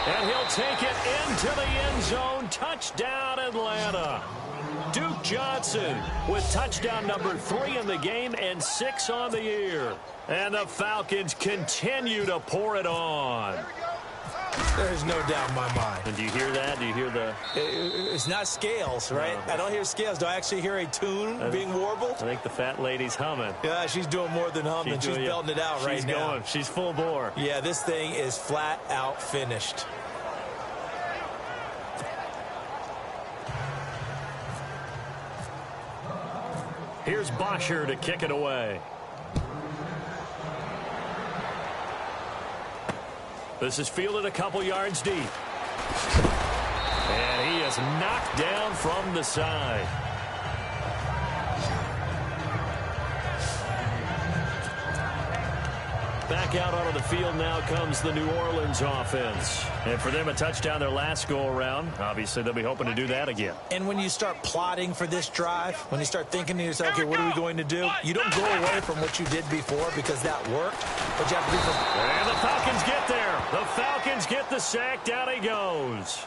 And he'll take it into the end zone. Touchdown, Atlanta. Duke Johnson with touchdown number 3 in the game and 6 on the year. And the Falcons continue to pour it on. There's no doubt in my mind. And do you hear that? Do you hear the... It's not scales, right? No. I don't hear scales. Do I actually hear a tune being warbled? I think the fat lady's humming. Yeah, she's doing more than humming. She's belting it out right now. She's going. She's full bore. Yeah, this thing is flat out finished. Here's Bosher to kick it away. This is fielded a couple yards deep. And he is knocked down from the side. Back out onto the field now comes the New Orleans offense. And for them, a touchdown their last go-around. Obviously, they'll be hoping to do that again. And when you start plotting for this drive, when you start thinking to yourself, okay, what are we going to do? You don't go away from what you did before because that worked. But you have to do and the Falcons get there. The Falcons get the sack. Down he goes.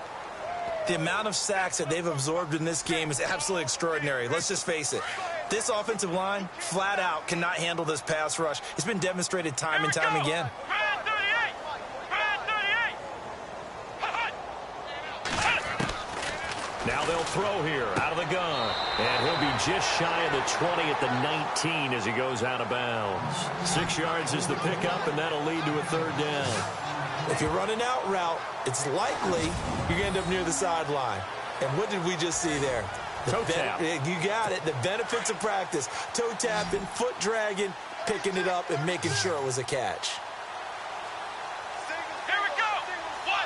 The amount of sacks that they've absorbed in this game is absolutely extraordinary. Let's just face it. This offensive line, flat out, cannot handle this pass rush. It's been demonstrated time and time again. Now they'll throw here out of the gun. And he'll be just shy of the 20 at the 19 as he goes out of bounds. 6 yards is the pickup, and that'll lead to a third down. If you're running out route, it's likely you're going to end up near the sideline. And what did we just see there? Toe tap. You got it. The benefits of practice. Toe tapping, foot dragging, picking it up, and making sure it was a catch. Here we go. 1,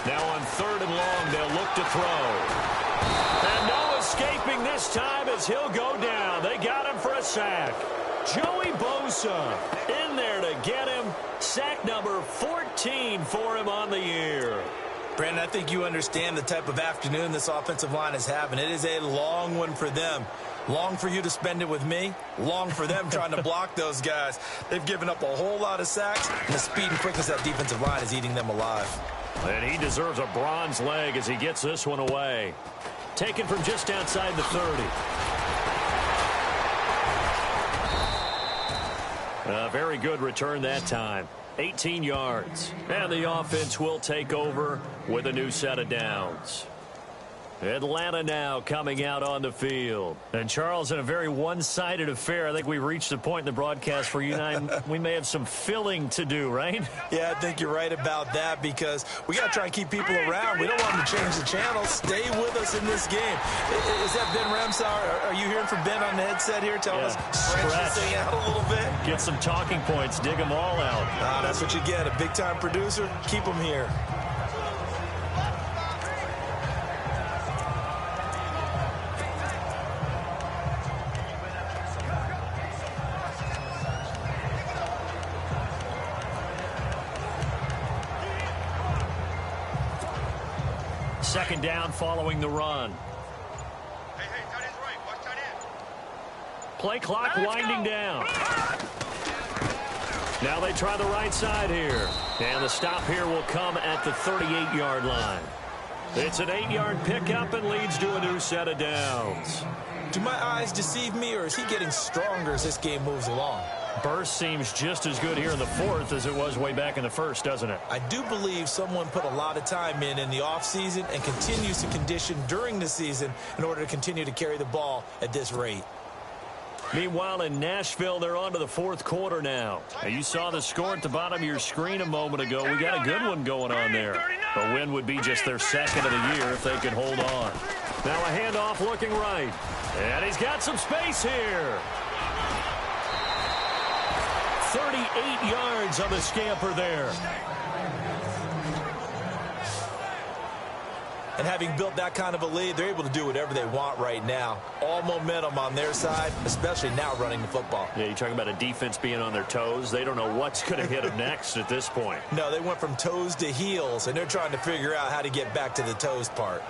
9. Now on 3rd and long, they'll look to throw. And no escaping this time as he'll go down. They got him for a sack. Joey Bosa in there to get him. Sack number 14 for him on the year. Brandon, I think you understand the type of afternoon this offensive line is having. It is a long one for them. Long for you to spend it with me. Long for them trying to block those guys. They've given up a whole lot of sacks, and the speed and quickness of that defensive line is eating them alive. And he deserves a bronze leg as he gets this one away. Taken from just outside the 30. A very good return that time. 18 yards. And the offense will take over with a new set of downs. Atlanta now coming out on the field. And Charles, in a very one-sided affair, I think we've reached the point in the broadcast for you and I, we may have some filling to do, right? Yeah, I think you're right about that because we got to try and keep people around. We don't want them to change the channel. Stay with us in this game. Is that Ben Ramsauer? Are you hearing from Ben on the headset here? Tell us, stretch this thing out a little bit. Get some talking points. Dig them all out. That's what you get. A big-time producer. Keep them here. Second down following the run. Hey, tight end's right. Watch tight end. Play clock winding down. Now they try the right side here. And the stop here will come at the 38-yard line. It's an 8-yard pickup and leads to a new set of downs. Do my eyes deceive me, or is he getting stronger as this game moves along? Burst seems just as good here in the 4th as it was way back in the 1st, doesn't it? I do believe someone put a lot of time in the offseason and continues to condition during the season in order to continue to carry the ball at this rate. Meanwhile, in Nashville, they're on to the 4th quarter now. You saw the score at the bottom of your screen a moment ago. We got a good one going on there. A win would be just their 2nd of the year if they could hold on. Now a handoff looking right. And he's got some space here. 38 yards on the scamper there. And having built that kind of a lead, they're able to do whatever they want right now. All momentum on their side, especially now running the football. Yeah, you're talking about a defense being on their toes. They don't know what's going to hit them next at this point. No, they went from toes to heels, and they're trying to figure out how to get back to the toes part.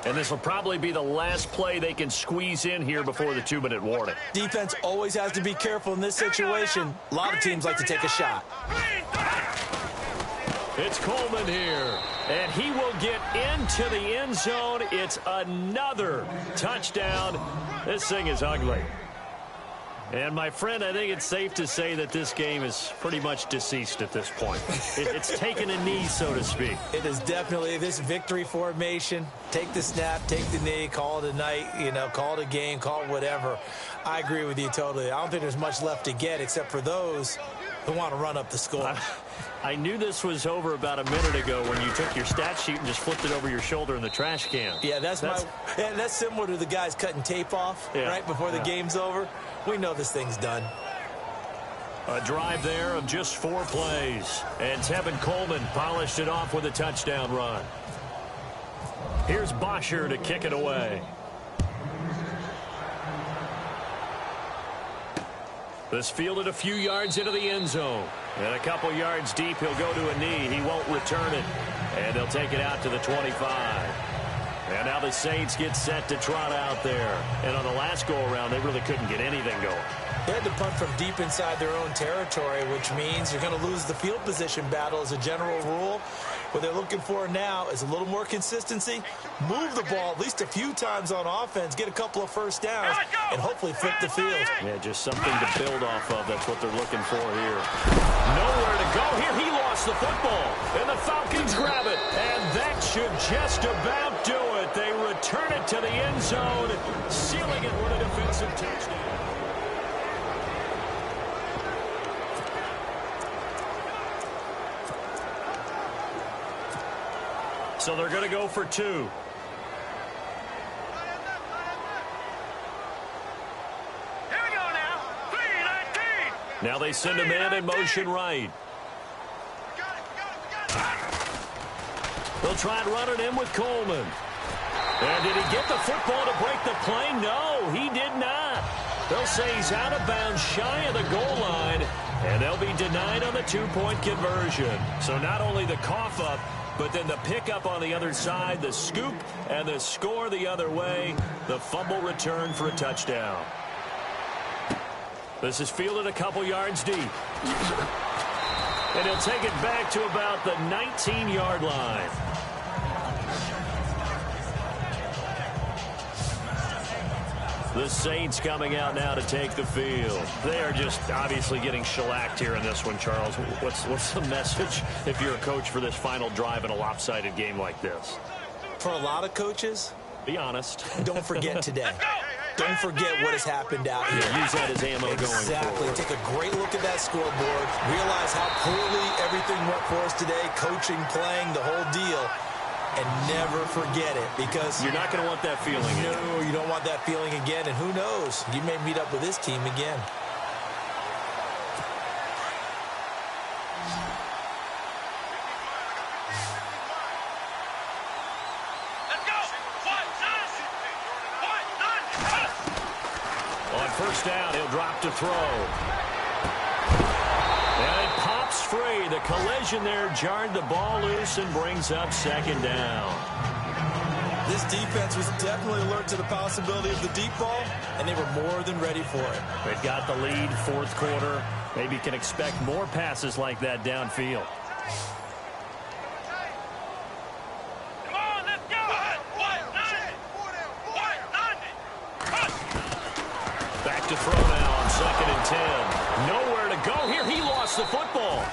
And this will probably be the last play they can squeeze in here before the 2-minute warning. Defense always has to be careful in this situation. A lot of teams like to take a shot. It's Coleman here, and he will get into the end zone. It's another touchdown. This thing is ugly. And, my friend, I think it's safe to say that this game is pretty much deceased at this point. It's taken a knee, so to speak. It is definitely this victory formation. Take the snap, take the knee, call it a night, call it a game, call it whatever. I agree with you totally. I don't think there's much left to get except for those who want to run up the score. I knew this was over about a minute ago when you took your stat sheet and just flipped it over your shoulder in the trash can. Yeah, that's similar to the guys cutting tape off right before the game's over. We know this thing's done. A drive there of just 4 plays. And Tevin Coleman polished it off with a touchdown run. Here's Bosher to kick it away. This fielded a few yards into the end zone. And a couple yards deep, he'll go to a knee. He won't return it. And they'll take it out to the 25. And now the Saints get set to trot out there. And on the last go-around, they really couldn't get anything going. They had to punt from deep inside their own territory, which means you're going to lose the field position battle as a general rule. What they're looking for now is a little more consistency, move the ball at least a few times on offense, get a couple of first downs, and hopefully flip the field. Yeah, just something to build off of. That's what they're looking for here. Nowhere to go here. He lost the football, and the Falcons grab it. And that should just about do it. They return it to the end zone, sealing it with a defensive touchdown. So they're going to go for 2. Here we go now. 3-19. Now they send a man in motion right. They'll try and run it in with Coleman. And did he get the football to break the play? No, he did not. They'll say he's out of bounds shy of the goal line, and they'll be denied on the 2-point conversion. So not only the cough up, but then the pickup on the other side, the scoop, and the score the other way, the fumble return for a touchdown. This is fielded a couple yards deep. And he'll take it back to about the 19-yard line. The Saints coming out now to take the field. They are just obviously getting shellacked here in this one, Charles. What's the message if you're a coach for this final drive in a lopsided game like this? For a lot of coaches, be honest. Don't forget today. Don't forget what has happened out here. Yeah, use that as ammo going forward. Exactly. Take a great look at that scoreboard. Realize how poorly everything went for us today. Coaching, playing, the whole deal. And never forget it, because you're not going to want that feeling again. No, you don't want that feeling again. And who knows? You may meet up with this team again. Let's go. On first down, he'll drop to throw. And it pops free. The collision there jarred the ball loose and brings up second down. This defense was definitely alert to the possibility of the deep ball, and they were more than ready for it. They've got the lead, fourth quarter. Maybe can expect more passes like that downfield. Come on, let's go. Back to throw now on 2nd and 10. Nowhere to go here. He lost the football.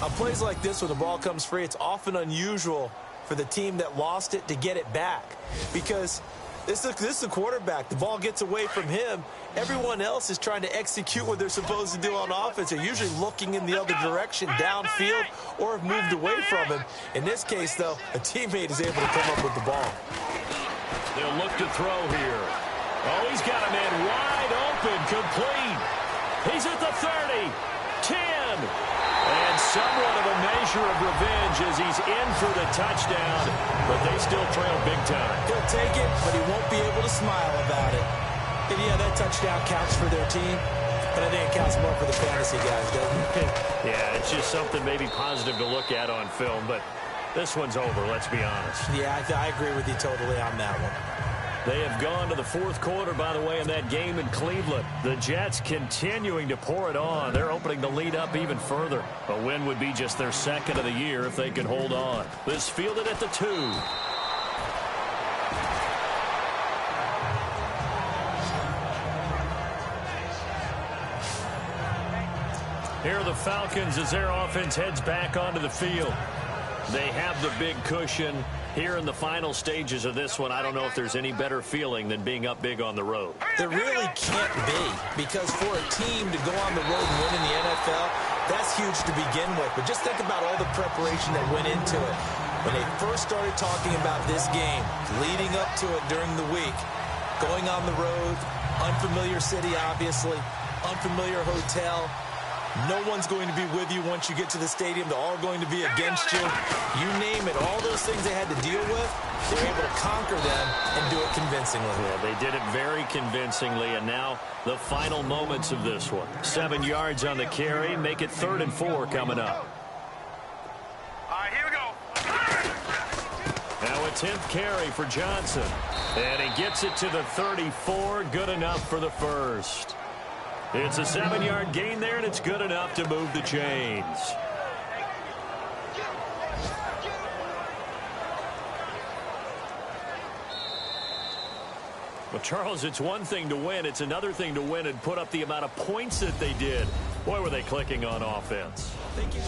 On plays like this, when the ball comes free, it's often unusual for the team that lost it to get it back, because this is the quarterback. The ball gets away from him. Everyone else is trying to execute what they're supposed to do on offense. They're usually looking in the other direction, downfield, or have moved away from him. In this case, though, a teammate is able to come up with the ball. They'll look to throw here. Oh, he's got a man wide open, complete. He's at the 30, 10. And somewhat of a measure of revenge as he's in for the touchdown, but they still trail big time. He'll take it, but he won't be able to smile about it. And yeah, that touchdown counts for their team, but I think it counts more for the fantasy guys, doesn't it? Yeah, it's just something maybe positive to look at on film, but this one's over, let's be honest. Yeah, I agree with you totally on that one. They have gone to the fourth quarter, by the way, in that game in Cleveland. The Jets continuing to pour it on. They're opening the lead up even further. A win would be just their second of the year if they could hold on. This fielded at the 2. Here are the Falcons as their offense heads back onto the field. They have the big cushion. Here in the final stages of this one, I don't know if there's any better feeling than being up big on the road. There really can't be, because for a team to go on the road and win in the NFL, that's huge to begin with. But just think about all the preparation that went into it. When they first started talking about this game, leading up to it during the week, going on the road, unfamiliar city, obviously, unfamiliar hotel. No one's going to be with you once you get to the stadium. They're all going to be against you. You name it, all those things they had to deal with, they were able to conquer them and do it convincingly. Yeah, they did it very convincingly, and now the final moments of this one. 7 yards on the carry, make it 3rd and 4 coming up. All right, here we go. Now with 10th carry for Johnson. And he gets it to the 34. Good enough for the first. It's a 7-yard gain there, and it's good enough to move the chains. Well, Charles, it's one thing to win. It's another thing to win and put up the amount of points that they did. Boy, were they clicking on offense. Thank you.